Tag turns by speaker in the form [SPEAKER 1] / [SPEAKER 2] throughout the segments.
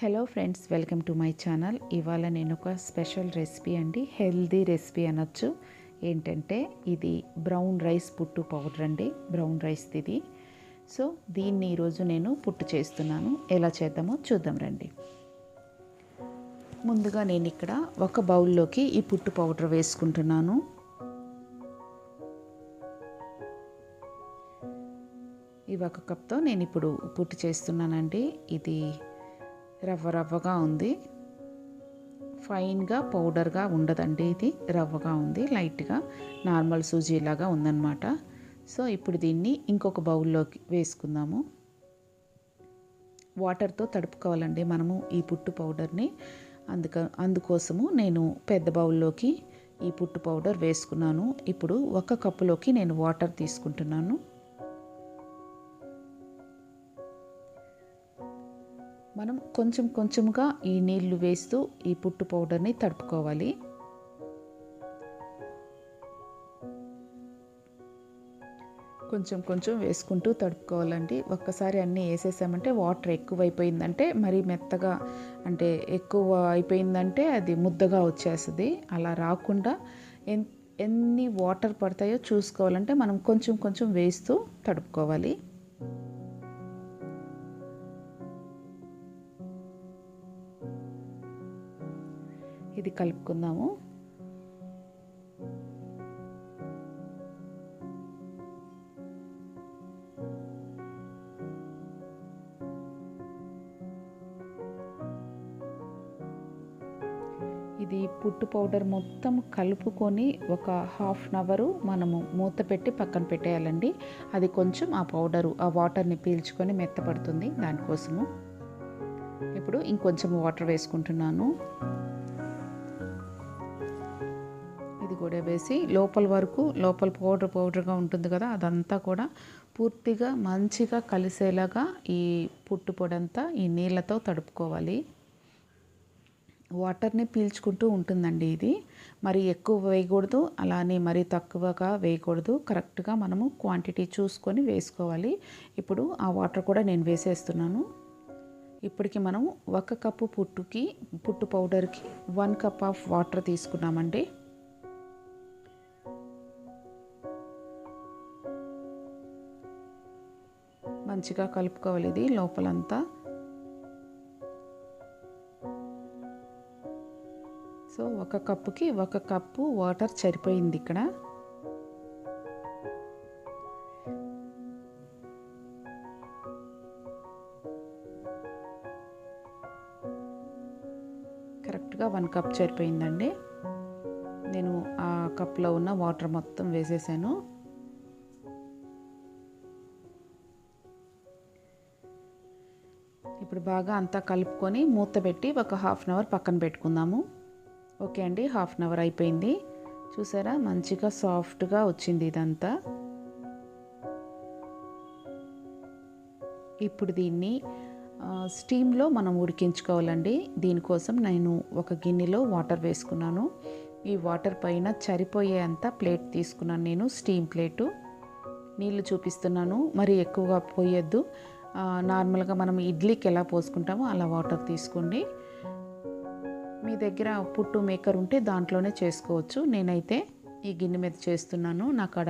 [SPEAKER 1] Hello friends, welcome to my channel. ఇవాళ నేను ఒక స్పెషల్ రెసిపీ అండి, హెల్దీ రెసిపీ అనొచ్చు. ఏంటంటే ఇది బ్రౌన్ రైస్ పుట్టు పౌడర్ అండి, బ్రౌన్ రైస్ ఇది. సో దీన్ని ఈరోజు నేను పుట్టు చేస్తున్నాను. ఎలా చేద్దామో చూద్దాం రండి. ముందుగా నేను ఇక్కడ ఒక బౌల్లోకి ఈ పుట్టు పౌడర్ వేసుకుంటున్నాను. ఈ ఒక కప్తో నేను ఇప్పుడు పుట్టు చేస్తున్నానండి. ఇది రవ్వగా ఉంది, ఫైన్గా పౌడర్గా ఉండదండి. ఇది రవ్వగా ఉంది, లైట్గా నార్మల్ సూజీలాగా ఉందన్నమాట. సో ఇప్పుడు దీన్ని ఇంకొక బౌల్లోకి వేసుకుందాము. వాటర్తో తడుపుకోవాలండి మనము ఈ పుట్టు పౌడర్ని. అందుకోసము నేను పెద్ద బౌల్లోకి ఈ పుట్టు పౌడర్ వేసుకున్నాను. ఇప్పుడు ఒక కప్పులోకి నేను వాటర్ తీసుకుంటున్నాను. మనం కొంచెం కొంచెంగా ఈ నీళ్లు వేస్తూ ఈ పుట్టు పౌడర్ని తడుపుకోవాలి. కొంచెం కొంచెం వేసుకుంటూ తడుపుకోవాలండి. ఒక్కసారి అన్నీ వేసేసామంటే వాటర్ ఎక్కువైపోయిందంటే మరీ మెత్తగా, అంటే ఎక్కువ అయిపోయిందంటే అది ముద్దగా వచ్చేస్తుంది. అలా రాకుండా ఎన్ని వాటర్ పడతాయో చూసుకోవాలంటే మనం కొంచెం కొంచెం వేస్తూ తడుపుకోవాలి. ఇది కలుపుకుందాము. ఇది పుట్టు పౌడర్ మొత్తం కలుపుకొని ఒక హాఫ్ అన్ అవర్ మనము మూత పెట్టి పక్కన పెట్టేయాలండి. అది కొంచెం ఆ పౌడరు ఆ వాటర్ని పీల్చుకొని మెత్తపడుతుంది, దానికోసము. ఇప్పుడు ఇంకొంచెం వాటర్ వేసుకుంటున్నాను. ఇది కూడా వేసి లోపల పౌడర్గా ఉంటుంది కదా, అదంతా కూడా పూర్తిగా మంచిగా కలిసేలాగా ఈ పుట్టు పొడి అంతా ఈ నీళ్ళతో తడుపుకోవాలి. వాటర్ని పీల్చుకుంటూ ఉంటుందండి ఇది. మరి ఎక్కువ వేయకూడదు, అలానే మరి తక్కువగా వేయకూడదు. కరెక్ట్గా మనము క్వాంటిటీ చూసుకొని వేసుకోవాలి. ఇప్పుడు ఆ వాటర్ కూడా నేను వేసేస్తున్నాను. ఇప్పటికి మనం ఒక కప్పు పుట్టు పౌడర్కి 1 కప్ ఆఫ్ వాటర్ తీసుకున్నామండి. మంచిగా కలుపుకోవాలి ఇది లోపలంతా. సో ఒక కప్పుకి 1 కప్పు వాటర్ సరిపోయింది ఇక్కడ. కరెక్ట్గా 1 కప్ సరిపోయిందండి. నేను ఆ కప్లో ఉన్న వాటర్ మొత్తం వేసేసాను. ఇప్పుడు బాగా అంతా కలుపుకొని మూత పెట్టి ఒక హాఫ్ అన్ అవర్ పక్కన పెట్టుకుందాము. ఓకే అండి, హాఫ్ అన్ అవర్ అయిపోయింది. చూసారా, మంచిగా సాఫ్ట్గా వచ్చింది ఇదంతా. ఇప్పుడు దీన్ని స్టీమ్లో మనం ఉడికించుకోవాలండి. దీనికోసం నేను ఒక గిన్నెలో వాటర్ వేసుకున్నాను. ఈ వాటర్ పైన సరిపోయే అంత ప్లేట్ తీసుకున్నాను నేను, స్టీమ్ ప్లేటు. నీళ్లు చూపిస్తున్నాను, మరి ఎక్కువగా పోయొద్దు. నార్మల్గా మనం ఇడ్లీకి ఎలా పోసుకుంటామో అలా వాటర్ తీసుకోండి. మీ దగ్గర పుట్టు మేకర్ ఉంటే దాంట్లోనే చేసుకోవచ్చు. నేనైతే ఈ గిన్నె మీద చేస్తున్నాను, నాకు అక్కడ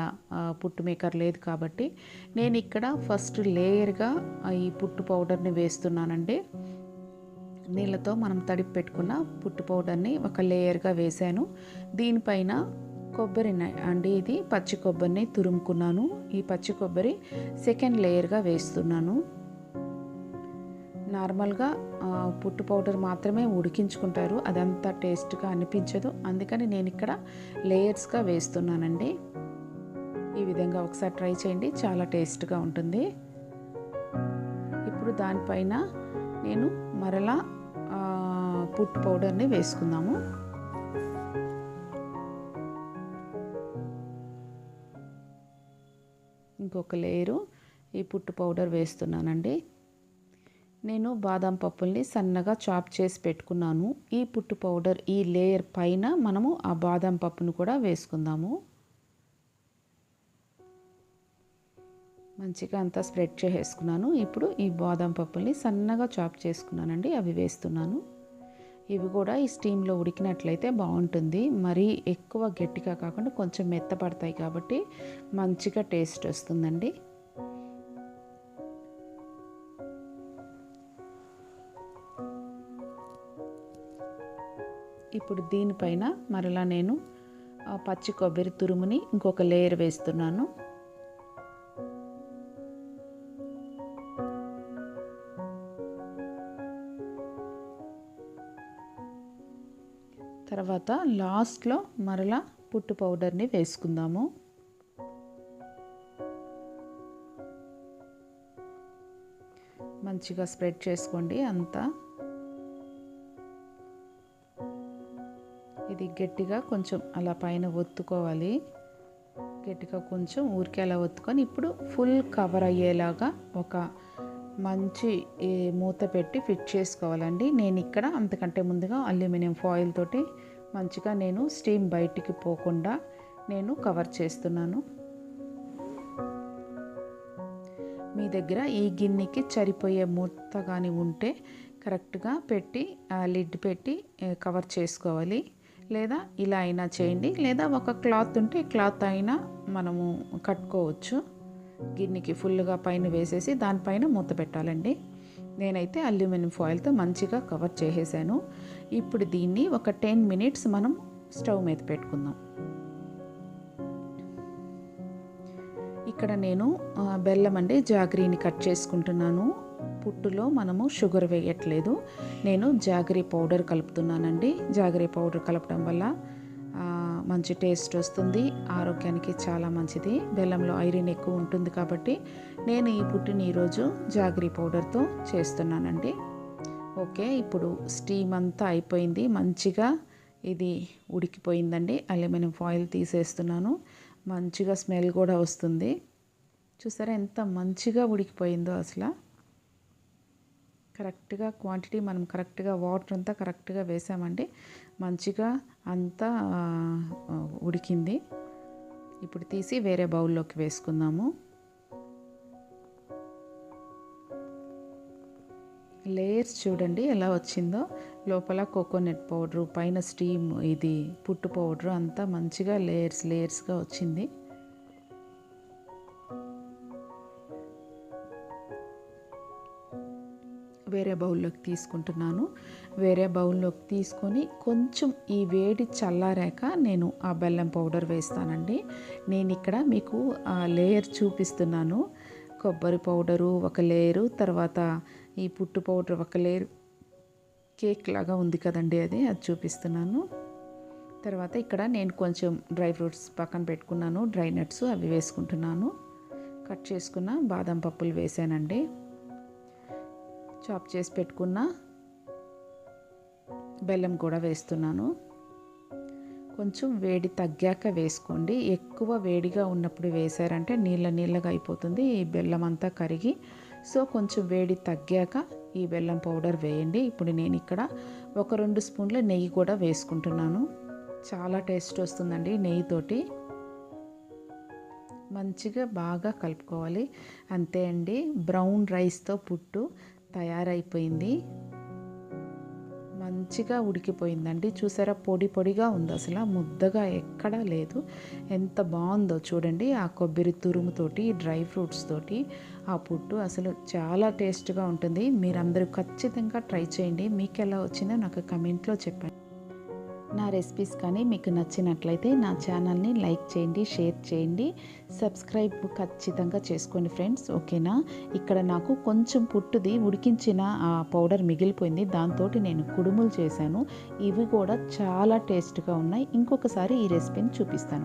[SPEAKER 1] పుట్టు మేకర్ లేదు కాబట్టి. నేను ఇక్కడ ఫస్ట్ లేయర్గా ఈ పుట్టు పౌడర్ని వేస్తున్నానండి. నీళ్ళతో మనం తడిపి పెట్టుకున్న పుట్టు పౌడర్ని ఒక లేయర్గా వేసాను. దీనిపైన కొబ్బరి అండి, ఇది పచ్చి కొబ్బరిని తురుముకున్నాను. ఈ పచ్చి కొబ్బరి సెకండ్ లేయర్గా వేస్తున్నాను. నార్మల్గా పుట్టు పౌడర్ మాత్రమే ఉడికించుకుంటారు, అదంతా టేస్ట్గా అనిపించదు. అందుకని నేను ఇక్కడ లేయర్స్గా వేస్తున్నానండి. ఈ విధంగా ఒకసారి ట్రై చేయండి, చాలా టేస్ట్గా ఉంటుంది. ఇప్పుడు దానిపైన నేను మరలా పుట్టు పౌడర్ని వేసుకుందాము. ఇంకొక లేయరు ఈ పుట్టు పౌడర్ వేస్తున్నానండి. నేను బాదం పప్పుల్ని సన్నగా చాప్ చేసి పెట్టుకున్నాను. ఈ పుట్టు పౌడర్ ఈ లేయర్ పైన మనము ఆ బాదం పప్పును కూడా వేసుకుందాము. మంచిగా అంతా స్ప్రెడ్ చేసేసుకున్నాను. ఇప్పుడు ఈ బాదం పప్పుల్ని సన్నగా చాప్ చేసుకున్నానండి, అవి వేస్తున్నాను. ఇవి కూడా ఈ స్టీమ్లో ఉడికినట్లయితే బాగుంటుంది. మరీ ఎక్కువ గట్టిగా కాకుండా కొంచెం మెత్తపడతాయి కాబట్టి మంచిగా టేస్ట్ వస్తుందండి. ఇప్పుడు దీనిపైన మరలా నేను పచ్చి కొబ్బరి తురుముని ఇంకొక లేయర్ వేస్తున్నాను. తర్వాత లాస్ట్లో మరలా పుట్టు పౌడర్ని వేసుకుందాము. మంచిగా స్ప్రెడ్ చేసుకోండి అంతా. ఇది గట్టిగా కొంచెం అలా పైన ఒత్తుకోవాలి. గట్టిగా కొంచెం ఊరికే అలా ఒత్తుకొని ఇప్పుడు ఫుల్ కవర్ అయ్యేలాగా ఒక మంచి మూత పెట్టి ఫిట్ చేసుకోవాలండి. నేను ఇక్కడ అంతకంటే ముందుగా అల్యూమినియం ఫాయిల్ తోటి మంచిగా నేను స్టీమ్ బయటికి పోకుండా నేను కవర్ చేస్తున్నాను. మీ దగ్గర ఈ గిన్నెకి సరిపోయే మూత కానీ ఉంటే కరెక్ట్గా పెట్టి లిడ్ పెట్టి కవర్ చేసుకోవాలి. లేదా ఇలా అయినా చేయండి, లేదా ఒక క్లాత్ ఉంటే క్లాత్ అయినా మనము కట్టుకోవచ్చు. గిన్నెకి ఫుల్గా పైన వేసేసి దానిపైన మూత పెట్టాలండి. నేనైతే అల్యూమినియం ఫాయిల్తో మంచిగా కవర్ చేసేసాను. ఇప్పుడు దీన్ని ఒక 10 మినిట్స్ మనం స్టవ్ మీద పెట్టుకుందాం. ఇక్కడ నేను బెల్లం అండి జాగరీని కట్ చేసుకుంటున్నాను. పుట్టులో మనము షుగర్ వేయట్లేదు, నేను జాగరీ పౌడర్ కలుపుతున్నానండి. జాగరీ పౌడర్ కలపడం వల్ల మంచి టేస్ట్ వస్తుంది, ఆరోగ్యానికి చాలా మంచిది. బెల్లంలో ఐరన్ ఎక్కువ ఉంటుంది కాబట్టి నేను ఈ పుట్టుని ఈరోజు జాగరీ పౌడర్తో చేస్తున్నానండి. ఓకే, ఇప్పుడు స్టీమ్ అంతా అయిపోయింది, మంచిగా ఇది ఉడికిపోయిందండి. అల్యూమినియం ఫాయిల్ తీసేస్తున్నాను, మంచిగా స్మెల్ కూడా వస్తుంది. చూసారా ఎంత మంచిగా ఉడికిపోయిందో అసలు. కరెక్ట్గా క్వాంటిటీ మనం కరెక్ట్గా వాటర్ అంతా కరెక్ట్గా వేసామండి, మంచిగా అంతా ఉడికింది. ఇప్పుడు తీసి వేరే బౌల్లోకి వేసుకుందాము. లేయర్స్ చూడండి ఎలా వచ్చిందో, లోపల కోకోనట్ పౌడరు, పైన స్టీమ్ ఇది పుట్టు పౌడరు అంతా మంచిగా లేయర్స్గా వచ్చింది. వేరే బౌల్లోకి తీసుకుంటున్నాను. వేరే బౌల్లోకి తీసుకొని కొంచెం ఈ వేడి చల్లారాక నేను ఆ బెల్లం పౌడర్ వేస్తానండి. నేను ఇక్కడ మీకు ఆ లేయర్ చూపిస్తున్నాను. కొబ్బరి పౌడరు ఒక లేయరు, తర్వాత ఈ పుట్టు పౌడర్ ఒక లేయర్, కేక్ లాగా ఉంది కదండి అది చూపిస్తున్నాను. తర్వాత ఇక్కడ నేను కొంచెం డ్రై ఫ్రూట్స్ పక్కన పెట్టుకున్నాను, డ్రై నట్స్ అవి వేసుకుంటున్నాను. కట్ చేసుకున్న బాదం పప్పులు వేసానండి. చాప్ చేసి పెట్టుకున్న బెల్లం కూడా వేస్తున్నాను. కొంచెం వేడి తగ్గాక వేసుకోండి, ఎక్కువ వేడిగా ఉన్నప్పుడు వేసారంటే నీళ్ళగా అయిపోతుంది ఈ బెల్లం అంతా కరిగి. సో కొంచెం వేడి తగ్గాక ఈ బెల్లం పౌడర్ వేయండి. ఇప్పుడు నేను ఇక్కడ ఒక 2 స్పూన్ల నెయ్యి కూడా వేసుకుంటున్నాను. చాలా టేస్ట్ వస్తుందండి నెయ్యితోటి. మంచిగా బాగా కలుపుకోవాలి. అంతే అండి, బ్రౌన్ రైస్తో పుట్టు తయారైపోయింది. మంచిగా ఉడికిపోయిందండి. చూసారా పొడి పొడిగా ఉంది, అసలు ముద్దగా ఎక్కడా లేదు. ఎంత బాగుందో చూడండి. ఆ కొబ్బరి తురుముతోటి, డ్రై ఫ్రూట్స్ తోటి ఆ పుట్టు అసలు చాలా టేస్ట్గా ఉంటుంది. మీరందరూ ఖచ్చితంగా ట్రై చేయండి. మీకు ఎలా వచ్చిందో నాకు కమెంట్లో చెప్పండి. నా రెసిపీస్ కానీ మీకు నచ్చినట్లయితే నా ఛానల్ని లైక్ చేయండి, షేర్ చేయండి, సబ్స్క్రైబ్ ఖచ్చితంగా చేసుకోండి ఫ్రెండ్స్. ఓకేనా? ఇక్కడ నాకు కొంచెం పుట్టుది ఉడికించిన ఆ పౌడర్ మిగిలిపోయింది, దాంతో నేను కుడుములు చేశాను. ఇవి కూడా చాలా టేస్ట్గా ఉన్నాయి. ఇంకొకసారి ఈ రెసిపీని చూపిస్తాను.